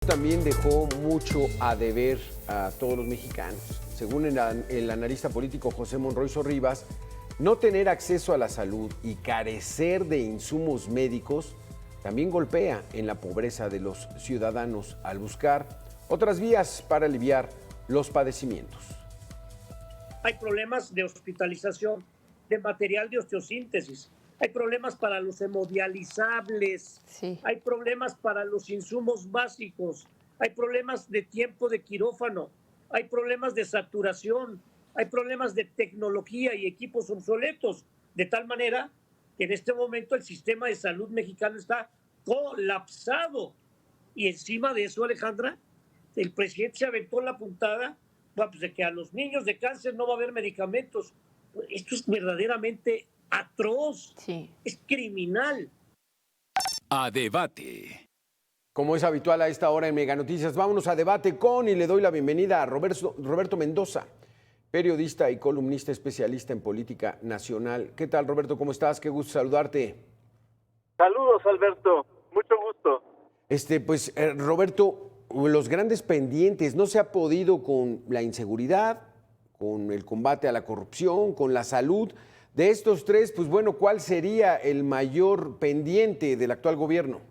también dejó mucho a deber a todos los mexicanos. Según el analista político José Monroy Sorribas, no tener acceso a la salud y carecer de insumos médicos también golpea en la pobreza de los ciudadanos al buscar otras vías para aliviar los padecimientos. Hay problemas de hospitalización, de material de osteosíntesis, hay problemas para los hemodializables, hay problemas para los insumos básicos, hay problemas de tiempo de quirófano, hay problemas de saturación, hay problemas de tecnología y equipos obsoletos, de tal manera que en este momento el sistema de salud mexicano está colapsado. Y encima de eso, Alejandra, el presidente se aventó la puntada pues de que a los niños de cáncer no va a haber medicamentos. Esto es verdaderamente atroz, es criminal. A debate. Como es habitual a esta hora en Mega Noticias, vámonos a debate y le doy la bienvenida a Roberto Mendoza, periodista y columnista especialista en política nacional. ¿Qué tal, Roberto? ¿Cómo estás? Qué gusto saludarte. Saludos, Alberto. Mucho gusto. Roberto, los grandes pendientes, no se ha podido con la inseguridad, con el combate a la corrupción, con la salud. De estos tres, pues bueno, ¿cuál sería el mayor pendiente del actual gobierno?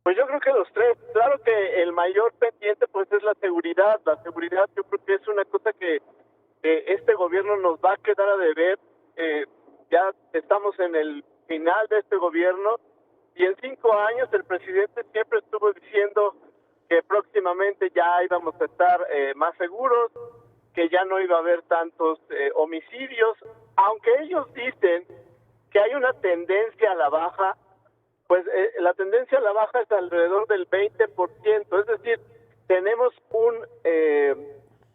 Pues yo creo que los tres. Claro que el mayor pendiente pues es la seguridad. La seguridad yo creo que es una cosa que este gobierno nos va a quedar a deber. Ya estamos en el final de este gobierno y en 5 años el presidente siempre estuvo diciendo que próximamente ya íbamos a estar más seguros, que ya no iba a haber tantos homicidios, aunque ellos dicen que hay una tendencia a la baja, pues la tendencia a la baja es alrededor del 20%, es decir, tenemos un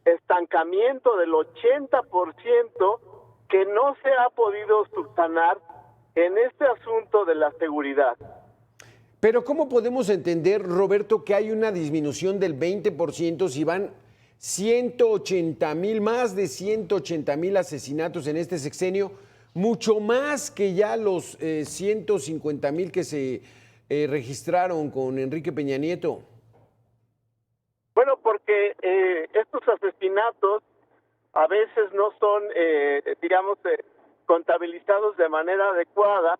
estancamiento del 80% que no se ha podido subsanar en este asunto de la seguridad. Pero ¿cómo podemos entender, Roberto, que hay una disminución del 20% si van 180,000, más de 180,000 asesinatos en este sexenio, mucho más que ya los 150,000 que se registraron con Enrique Peña Nieto? Bueno, porque estos asesinatos a veces no son, contabilizados de manera adecuada,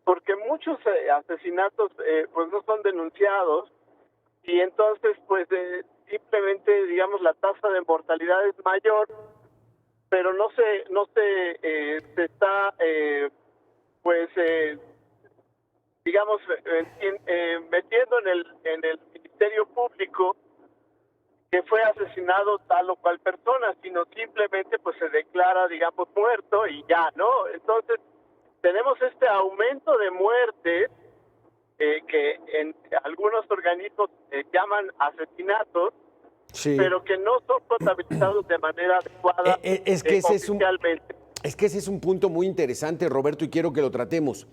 porque muchos asesinatos pues no son denunciados y entonces pues simplemente la tasa de mortalidad es mayor, pero no se está metiendo en el Ministerio Público que fue asesinado tal o cual persona, sino simplemente pues se declara muerto y ya, ¿no? Entonces tenemos este aumento de muertes que en algunos organismos llaman asesinatos, sí, pero que no son contabilizados de manera adecuada oficialmente. Es que ese es un punto muy interesante, Roberto, y quiero que lo tratemos.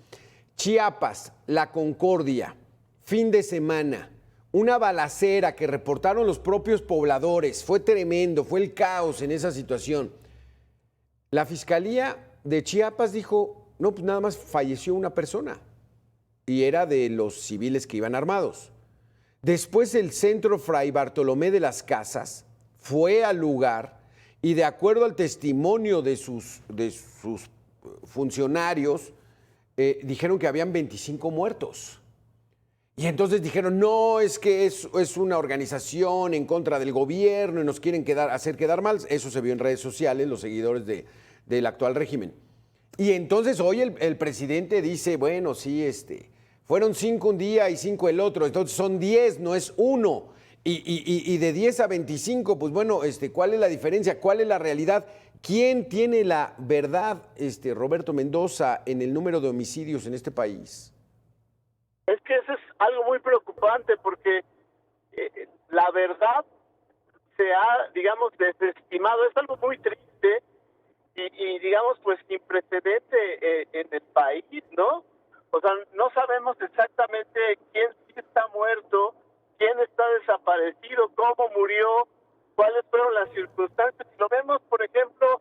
Chiapas, La Concordia, fin de semana, una balacera que reportaron los propios pobladores, fue tremendo, fue el caos en esa situación. La Fiscalía de Chiapas dijo, no, pues nada más falleció una persona y era de los civiles que iban armados. Después el Centro Fray Bartolomé de las Casas fue al lugar y de acuerdo al testimonio de sus funcionarios, dijeron que habían 25 muertos. Y entonces dijeron, no, es que es una organización en contra del gobierno y nos quieren hacer quedar mal. Eso se vio en redes sociales, los seguidores del actual régimen. Y entonces hoy el presidente dice, bueno, sí, fueron 5 un día y 5 el otro, entonces son 10, no es 1. Y de 10 a 25, pues bueno, ¿cuál es la diferencia? ¿Cuál es la realidad? ¿Quién tiene la verdad, Roberto Mendoza, en el número de homicidios en este país? Es que eso es algo muy preocupante porque la verdad se ha, desestimado. Es algo muy triste y pues sin precedente en el país, ¿no? O sea, no sabemos exactamente quién sí está muerto, quién está desaparecido, cómo murió, cuáles fueron las circunstancias. Lo vemos, por ejemplo,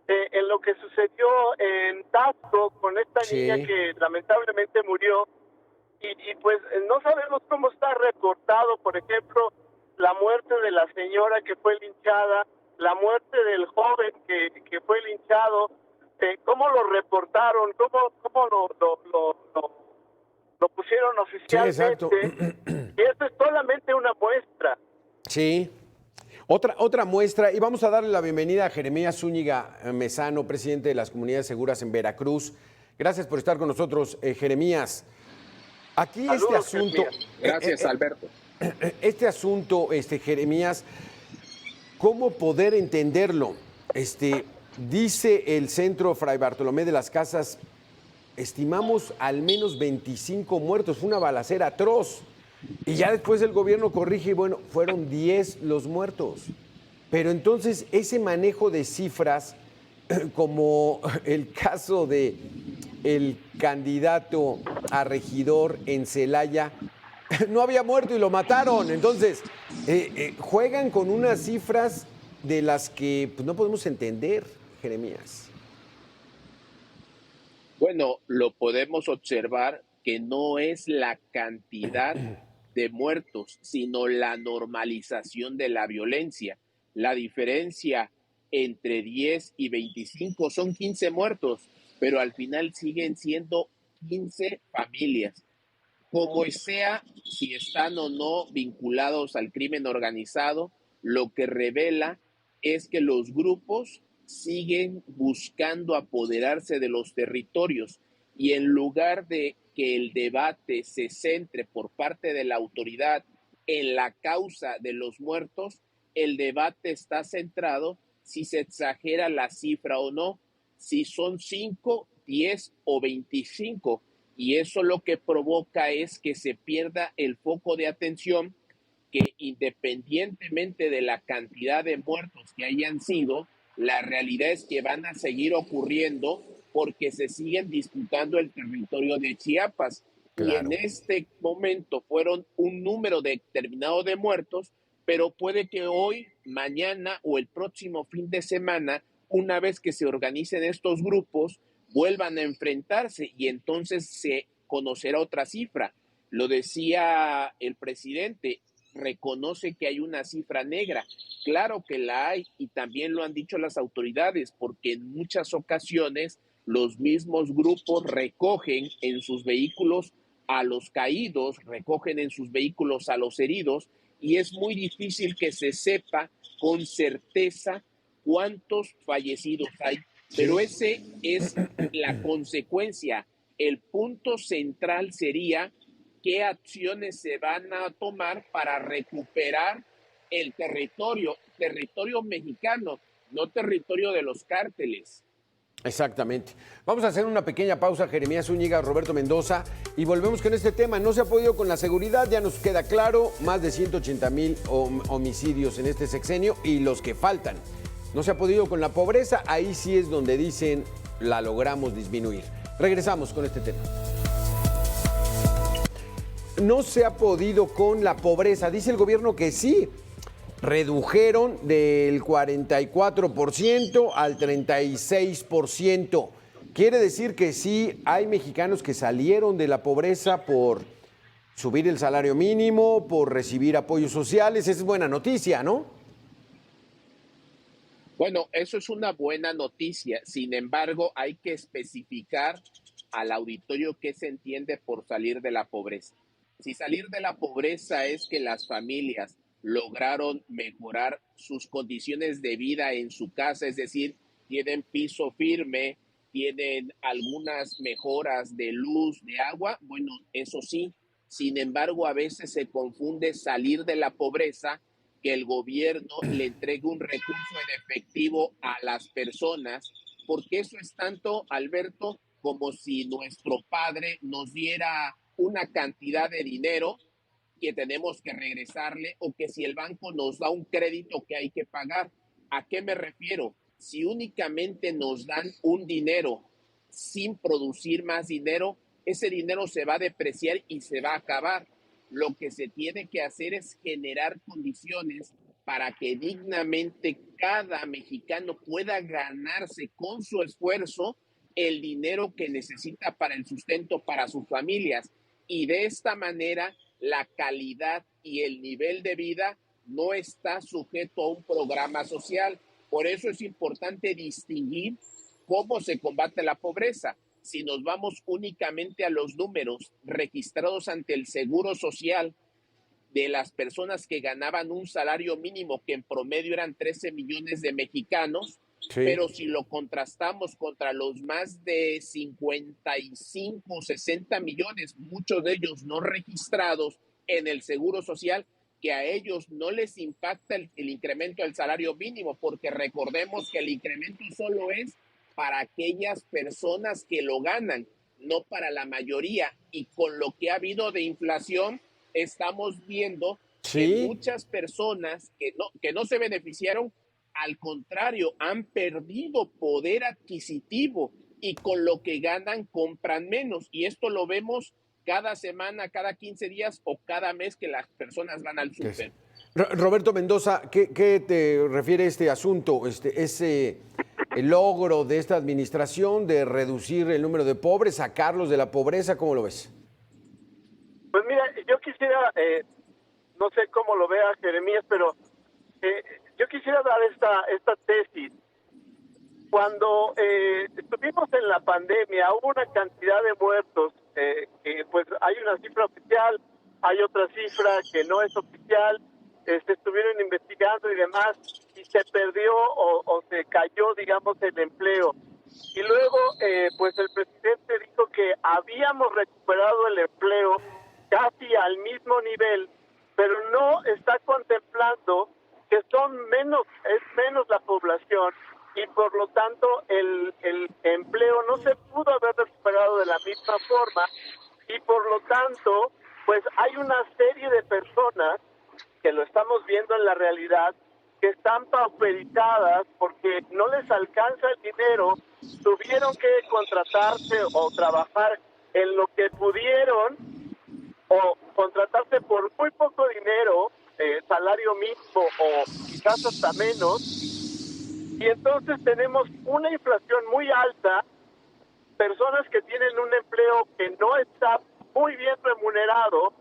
en lo que sucedió en Tasco con esta niña que lamentablemente murió. y pues no sabemos cómo está reportado, por ejemplo, la muerte de la señora que fue linchada, la muerte del joven que fue linchado, cómo lo reportaron, cómo lo pusieron Sí, exacto. oficialmente, y esto es solamente una muestra. Sí. Otra muestra, y vamos a darle la bienvenida a Jeremías Zúñiga Mesano, presidente de las Comunidades Seguras en Veracruz. Gracias por estar con nosotros, Jeremías. Aquí Saludos, este asunto. Jeremías. Gracias, Alberto. Este asunto, Jeremías, ¿cómo poder entenderlo? Dice el Centro Fray Bartolomé de las Casas, estimamos al menos 25 muertos, fue una balacera atroz. Y ya después el gobierno corrige y bueno, fueron 10 los muertos. Pero entonces ese manejo de cifras, como el caso de el candidato a regidor en Celaya, no había muerto y lo mataron. Entonces, juegan con unas cifras de las que pues, no podemos entender, Jeremías. Bueno, lo podemos observar que no es la cantidad de muertos, sino la normalización de la violencia. La diferencia entre 10 y 25 son 15 muertos, pero al final siguen siendo 15 familias. Como sea, si están o no vinculados al crimen organizado, lo que revela es que los grupos siguen buscando apoderarse de los territorios y en lugar de que el debate se centre por parte de la autoridad en la causa de los muertos, el debate está centrado si se exagera la cifra o no, si son 5, 10 o 25. Y eso lo que provoca es que se pierda el foco de atención, que independientemente de la cantidad de muertos que hayan sido, la realidad es que van a seguir ocurriendo porque se siguen disputando el territorio de Chiapas. Claro. Y en este momento fueron un número determinado de muertos, pero puede que hoy, mañana o el próximo fin de semana, una vez que se organicen estos grupos, vuelvan a enfrentarse y entonces se conocerá otra cifra. Lo decía el presidente, reconoce que hay una cifra negra. Claro que la hay y también lo han dicho las autoridades, porque en muchas ocasiones los mismos grupos recogen en sus vehículos a los caídos, recogen en sus vehículos a los heridos y es muy difícil que se sepa con certeza cuántos fallecidos hay. Pero ese es la consecuencia. El punto central sería qué acciones se van a tomar para recuperar el territorio mexicano, no territorio de los cárteles. Exactamente. Vamos a hacer una pequeña pausa, Jeremías Zúñiga, Roberto Mendoza, y volvemos con este tema. No se ha podido con la seguridad, ya nos queda claro, más de 180,000 homicidios en este sexenio y los que faltan. No se ha podido con la pobreza, ahí sí es donde dicen la logramos disminuir. Regresamos con este tema. No se ha podido con la pobreza, dice el gobierno que sí. Redujeron del 44% al 36%. Quiere decir que sí hay mexicanos que salieron de la pobreza por subir el salario mínimo, por recibir apoyos sociales. Esa es buena noticia, ¿no? Bueno, eso es una buena noticia. Sin embargo, hay que especificar al auditorio qué se entiende por salir de la pobreza. Si salir de la pobreza es que las familias lograron mejorar sus condiciones de vida en su casa, es decir, tienen piso firme, tienen algunas mejoras de luz, de agua, bueno, eso sí. Sin embargo, a veces se confunde salir de la pobreza, que el gobierno le entregue un recurso en efectivo a las personas, porque eso es tanto, Alberto, como si nuestro padre nos diera una cantidad de dinero que tenemos que regresarle o que si el banco nos da un crédito que hay que pagar. ¿A qué me refiero? Si únicamente nos dan un dinero sin producir más dinero, ese dinero se va a depreciar y se va a acabar. Lo que se tiene que hacer es generar condiciones para que dignamente cada mexicano pueda ganarse con su esfuerzo el dinero que necesita para el sustento para sus familias. y de esta manera la calidad y el nivel de vida no está sujeto a un programa social. Por eso es importante distinguir cómo se combate la pobreza. Si nos vamos únicamente a los números registrados ante el Seguro Social de las personas que ganaban un salario mínimo, que en promedio eran 13 millones de mexicanos, sí, pero si lo contrastamos contra los más de 55, 60 millones, muchos de ellos no registrados en el Seguro Social, que a ellos no les impacta el incremento del salario mínimo, porque recordemos que el incremento solo es para aquellas personas que lo ganan, no para la mayoría. Y con lo que ha habido de inflación, estamos viendo que muchas personas que no se beneficiaron, al contrario, han perdido poder adquisitivo y con lo que ganan compran menos. Y esto lo vemos cada semana, cada 15 días o cada mes que las personas van al súper. Roberto Mendoza, ¿qué te refiere este asunto? El logro de esta administración de reducir el número de pobres, sacarlos de la pobreza, ¿cómo lo ves? Pues mira, yo quisiera, no sé cómo lo vea Jeremías, pero yo quisiera dar esta tesis. Cuando estuvimos en la pandemia, hubo una cantidad de muertos, que pues hay una cifra oficial, hay otra cifra que no es oficial, se estuvieron investigando y demás, y se perdió o se cayó, digamos, el empleo. Y luego, pues el presidente dijo que habíamos recuperado el empleo casi al mismo nivel, pero no está contemplando que es menos la población y por lo tanto el empleo no se pudo haber recuperado de la misma forma y por lo tanto pues hay una serie de personas que lo estamos viendo en la realidad que están pauperizadas porque no les alcanza el dinero, tuvieron que contratarse o trabajar en lo que pudieron o contratarse por muy poco dinero, salario mínimo o quizás hasta menos, y entonces tenemos una inflación muy alta, personas que tienen un empleo que no está muy bien remunerado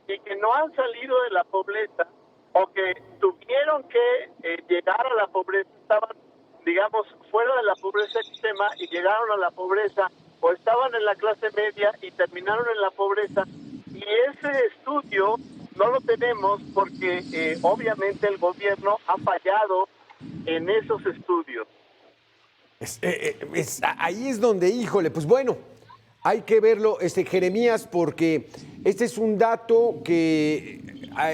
y que no han salido de la pobreza o que tuvieron que llegar a la pobreza, estaban, digamos, fuera de la pobreza extrema y llegaron a la pobreza o estaban en la clase media y terminaron en la pobreza. Y ese estudio no lo tenemos porque obviamente el gobierno ha fallado en esos estudios. Ahí es donde, híjole, pues bueno, hay que verlo, Jeremías, porque este es un dato que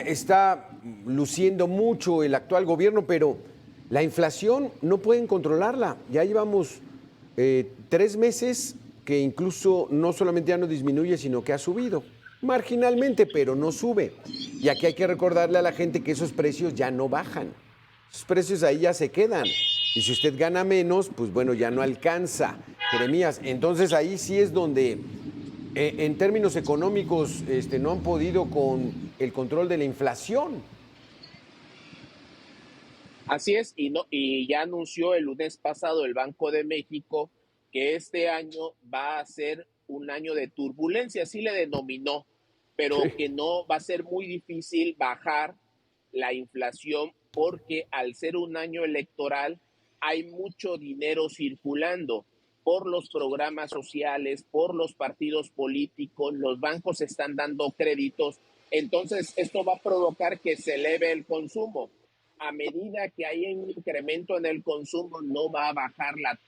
está luciendo mucho el actual gobierno, pero la inflación no pueden controlarla. Ya llevamos 3 meses que incluso no solamente ya no disminuye, sino que ha subido. Marginalmente, pero no sube. Y aquí hay que recordarle a la gente que esos precios ya no bajan. Esos precios ahí ya se quedan. Y si usted gana menos, pues bueno, ya no alcanza, Jeremías. Entonces ahí sí es donde, en términos económicos, no han podido con el control de la inflación. Así es, y ya anunció el lunes pasado el Banco de México que este año va a ser un año de turbulencia, así le denominó, pero sí, que no va a ser muy difícil bajar la inflación porque al ser un año electoral hay mucho dinero circulando por los programas sociales, por los partidos políticos, los bancos están dando créditos, entonces esto va a provocar que se eleve el consumo. A medida que hay un incremento en el consumo, no va a bajar la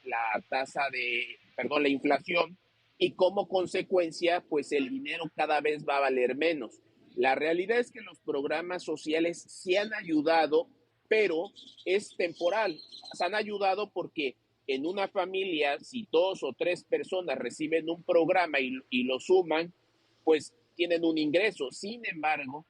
inflación, y como consecuencia, pues el dinero cada vez va a valer menos. La realidad es que los programas sociales sí han ayudado, pero es temporal. Se han ayudado porque en una familia, si 2 o 3 personas reciben un programa y lo suman, pues tienen un ingreso. Sin embargo,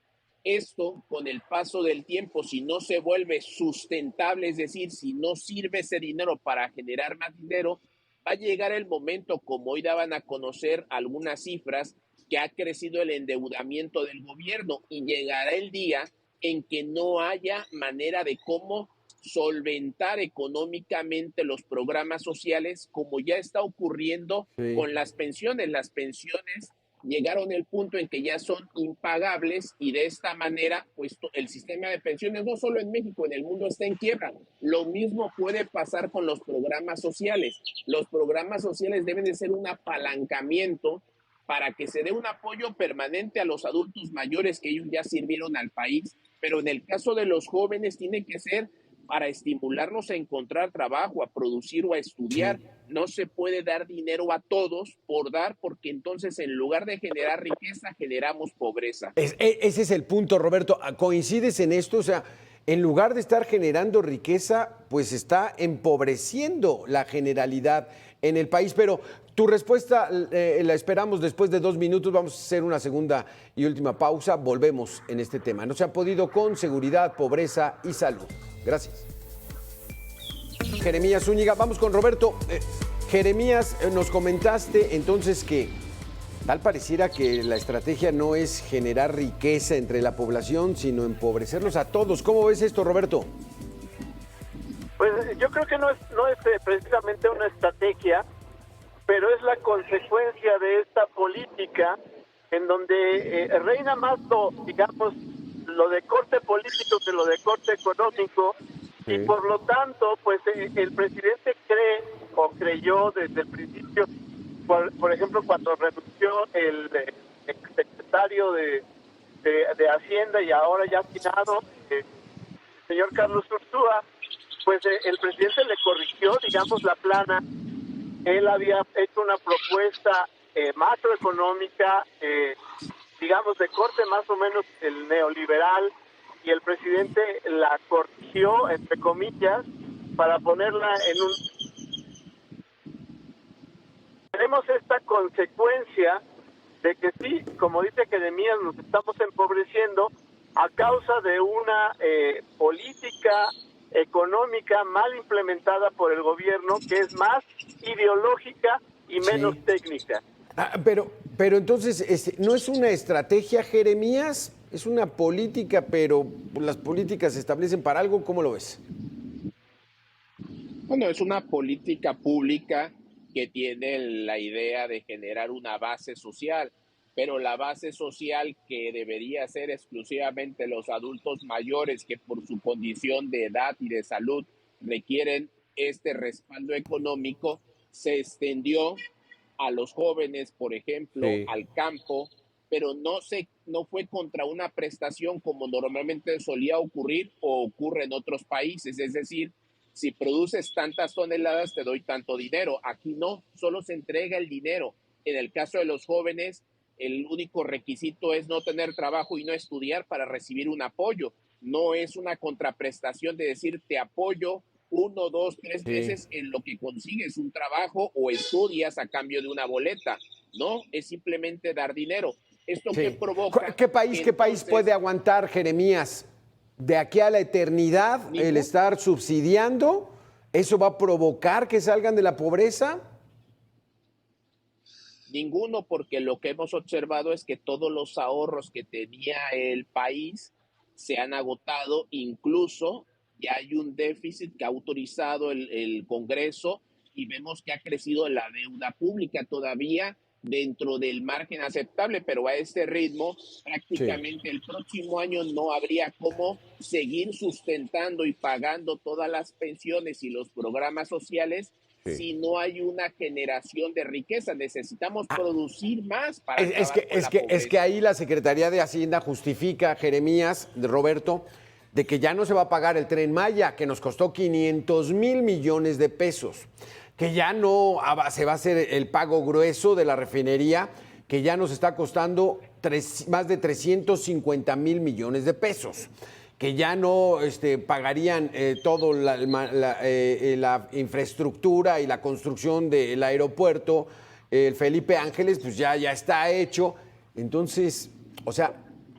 esto con el paso del tiempo, si no se vuelve sustentable, es decir, si no sirve ese dinero para generar más dinero, va a llegar el momento, como hoy daban a conocer algunas cifras, que ha crecido el endeudamiento del gobierno y llegará el día en que no haya manera de cómo solventar económicamente los programas sociales, como ya está ocurriendo con las pensiones. Las pensiones llegaron al punto en que ya son impagables y de esta manera, pues el sistema de pensiones, no solo en México, en el mundo está en quiebra. Lo mismo puede pasar con los programas sociales. Los programas sociales deben de ser un apalancamiento para que se dé un apoyo permanente a los adultos mayores que ellos ya sirvieron al país, pero en el caso de los jóvenes tiene que ser para estimularlos a encontrar trabajo, a producir o a estudiar. No se puede dar dinero a todos por dar, porque entonces en lugar de generar riqueza, generamos pobreza. Ese es el punto, Roberto. ¿Coincides en esto? O sea, en lugar de estar generando riqueza, pues está empobreciendo la generalidad en el país. Pero tu respuesta la esperamos después de 2 minutos. Vamos a hacer una segunda y última pausa. Volvemos en este tema. No se ha podido con seguridad, pobreza y salud. Gracias. Jeremías Zúñiga, vamos con Roberto. Jeremías, nos comentaste entonces que tal pareciera que la estrategia no es generar riqueza entre la población, sino empobrecerlos a todos. ¿Cómo ves esto, Roberto? Pues yo creo que no es precisamente una estrategia, pero es la consecuencia de esta política en donde reina más lo de corte político que lo de corte económico. Sí. Y por lo tanto, pues el presidente creyó desde el principio, por ejemplo, cuando renunció el secretario de Hacienda y ahora ya finado, el señor Carlos Ursúa, pues el presidente le corrigió, digamos, la plana. Él había hecho una propuesta macroeconómica, digamos, de corte más o menos el neoliberal, y el presidente la corrigió, entre comillas, para ponerla en un... Tenemos esta consecuencia de que sí, como dice Jeremías, nos estamos empobreciendo a causa de una política económica mal implementada por el gobierno, que es más ideológica y menos técnica. Pero entonces, ¿no es una estrategia, Jeremías? Es una política, pero las políticas se establecen para algo. ¿Cómo lo ves? Bueno, es una política pública que tiene la idea de generar una base social, pero la base social que debería ser exclusivamente los adultos mayores que por su condición de edad y de salud requieren este respaldo económico, se extendió a los jóvenes, por ejemplo, al campo, pero no fue contra una prestación como normalmente solía ocurrir o ocurre en otros países. Es decir, si produces tantas toneladas, te doy tanto dinero. Aquí no, solo se entrega el dinero. En el caso de los jóvenes, el único requisito es no tener trabajo y no estudiar para recibir un apoyo. No es una contraprestación de decir te apoyo 1, 2, 3 veces en lo que consigues un trabajo o estudias a cambio de una boleta. No, es simplemente dar dinero. ¿Esto qué provoca? ¿Qué país puede aguantar, Jeremías? De aquí a la eternidad, el estar subsidiando, ¿eso va a provocar que salgan de la pobreza? Ninguno, porque lo que hemos observado es que todos los ahorros que tenía el país se han agotado, incluso ya hay un déficit que ha autorizado el Congreso y vemos que ha crecido la deuda pública todavía dentro del margen aceptable, pero a este ritmo prácticamente el próximo año no habría cómo seguir sustentando y pagando todas las pensiones y los programas sociales si no hay una generación de riqueza. Necesitamos producir más para es que ahí la Secretaría de Hacienda justifica, Jeremías, Roberto, de que ya no se va a pagar el Tren Maya, que nos costó 500,000 millones de pesos, que ya no se va a hacer el pago grueso de la refinería, que ya nos está costando más de 350,000 millones de pesos, que ya no pagarían toda la infraestructura y la construcción del aeropuerto, el Felipe Ángeles, pues ya está hecho. Entonces, o sea,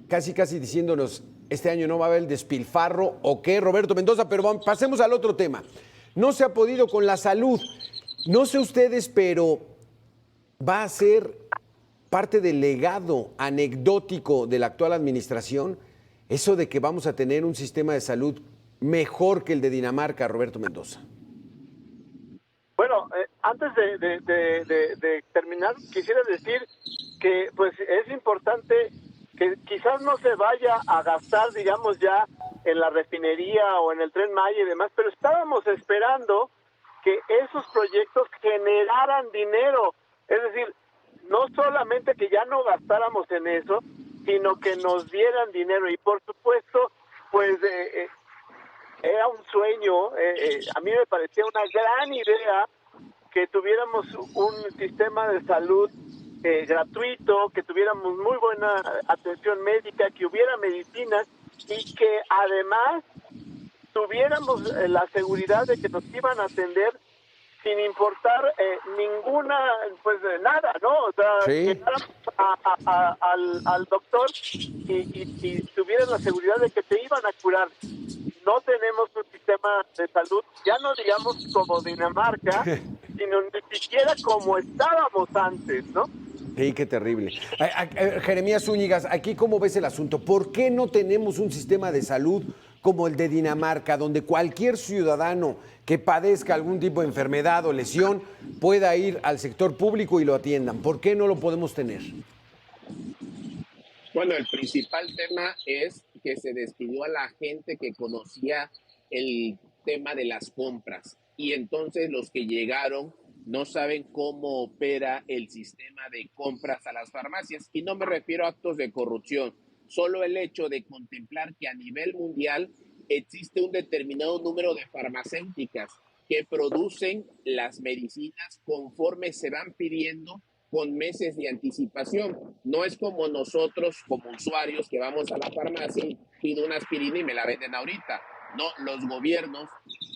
casi diciéndonos, este año no va a haber el despilfarro, ¿o qué, Roberto Mendoza? Pero pasemos al otro tema. No se ha podido con la salud. No sé ustedes, pero va a ser parte del legado anecdótico de la actual administración eso de que vamos a tener un sistema de salud mejor que el de Dinamarca, Roberto Mendoza. Bueno, antes de terminar, quisiera decir que pues es importante que quizás no se vaya a gastar, digamos, ya en la refinería o en el Tren Maya y demás, pero estábamos esperando que esos proyectos generaran dinero, es decir, no solamente que ya no gastáramos en eso, sino que nos dieran dinero. Y por supuesto, pues era un sueño, a mí me parecía una gran idea que tuviéramos un sistema de salud gratuito, que tuviéramos muy buena atención médica, que hubiera medicinas y que además tuviéramos la seguridad de que nos iban a atender sin importar ninguna, pues nada, ¿no? O sea, sí, llegáramos al doctor y tuvieras la seguridad de que te iban a curar. No tenemos un sistema de salud, ya no digamos como Dinamarca, sino ni siquiera como estábamos antes, ¿no? Sí, qué terrible. Jeremías Zúñiga, aquí cómo ves el asunto. ¿Por qué no tenemos un sistema de salud como el de Dinamarca, donde cualquier ciudadano que padezca algún tipo de enfermedad o lesión pueda ir al sector público y lo atiendan? ¿Por qué no lo podemos tener? Bueno, el principal tema es que se despidió a la gente que conocía el tema de las compras y entonces los que llegaron no saben cómo opera el sistema de compras a las farmacias. Y no me refiero a actos de corrupción, solo el hecho de contemplar que a nivel mundial existe un determinado número de farmacéuticas que producen las medicinas conforme se van pidiendo con meses de anticipación. No es como nosotros, como usuarios, que vamos a la farmacia y pido una aspirina y me la venden ahorita. No, los gobiernos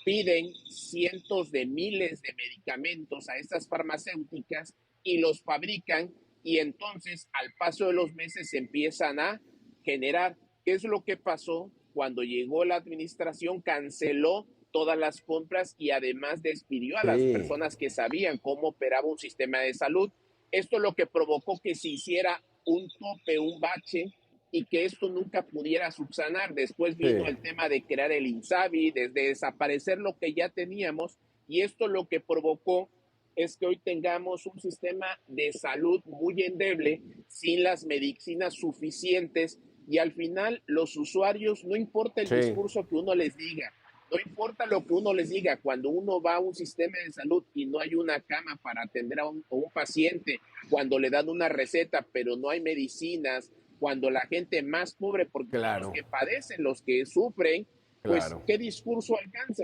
piden cientos de miles de medicamentos a estas farmacéuticas y los fabrican y entonces al paso de los meses se empiezan a generar. ¿Qué es lo que pasó cuando llegó la administración? Canceló todas las compras y además despidió a las personas que sabían cómo operaba un sistema de salud. Esto es lo que provocó que se hiciera un tope, un bache, y que esto nunca pudiera subsanar. Después vino el tema de crear el INSABI, de desaparecer lo que ya teníamos, y esto lo que provocó es que hoy tengamos un sistema de salud muy endeble, sin las medicinas suficientes, y al final los usuarios, no importa el discurso que uno les diga, no importa lo que uno les diga, cuando uno va a un sistema de salud y no hay una cama para atender a un paciente, cuando le dan una receta pero no hay medicinas, cuando la gente más pobre, porque los que padecen, los que sufren, pues ¿qué discurso alcanza?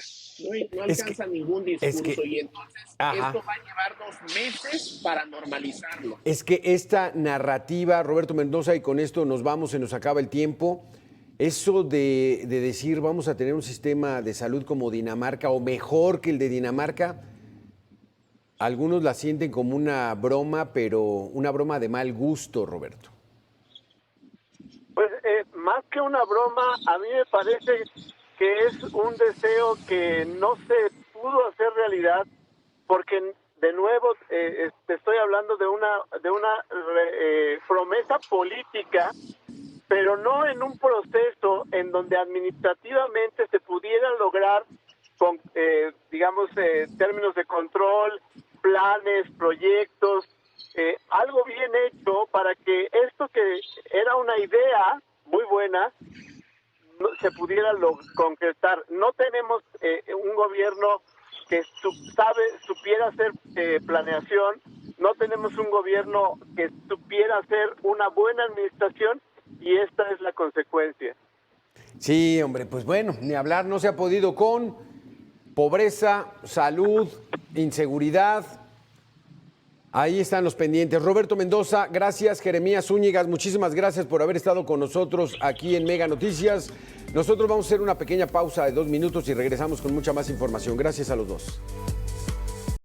No alcanza ningún discurso y entonces esto va a llevarnos meses para normalizarlo. Es que esta narrativa, Roberto Mendoza, y con esto nos vamos, se nos acaba el tiempo, eso de decir vamos a tener un sistema de salud como Dinamarca o mejor que el de Dinamarca, algunos la sienten como una broma, pero una broma de mal gusto, Roberto. Pues más que una broma, a mí me parece que es un deseo que no se pudo hacer realidad, porque de nuevo te estoy hablando de una promesa política, pero no en un proceso en donde administrativamente se pudiera lograr con, digamos, términos de control, planes, proyectos, algo bien hecho para que esto que era una idea muy buena se pudiera concretar. No tenemos un gobierno que supiera hacer planeación, no tenemos un gobierno que supiera hacer una buena administración y esta es la consecuencia. Sí, hombre, pues bueno, ni hablar, no se ha podido con pobreza, salud, inseguridad. Ahí están los pendientes. Roberto Mendoza, gracias. Jeremías Zúñiga, muchísimas gracias por haber estado con nosotros aquí en Mega Noticias. Nosotros vamos a hacer una pequeña pausa de 2 minutos y regresamos con mucha más información. Gracias a los dos.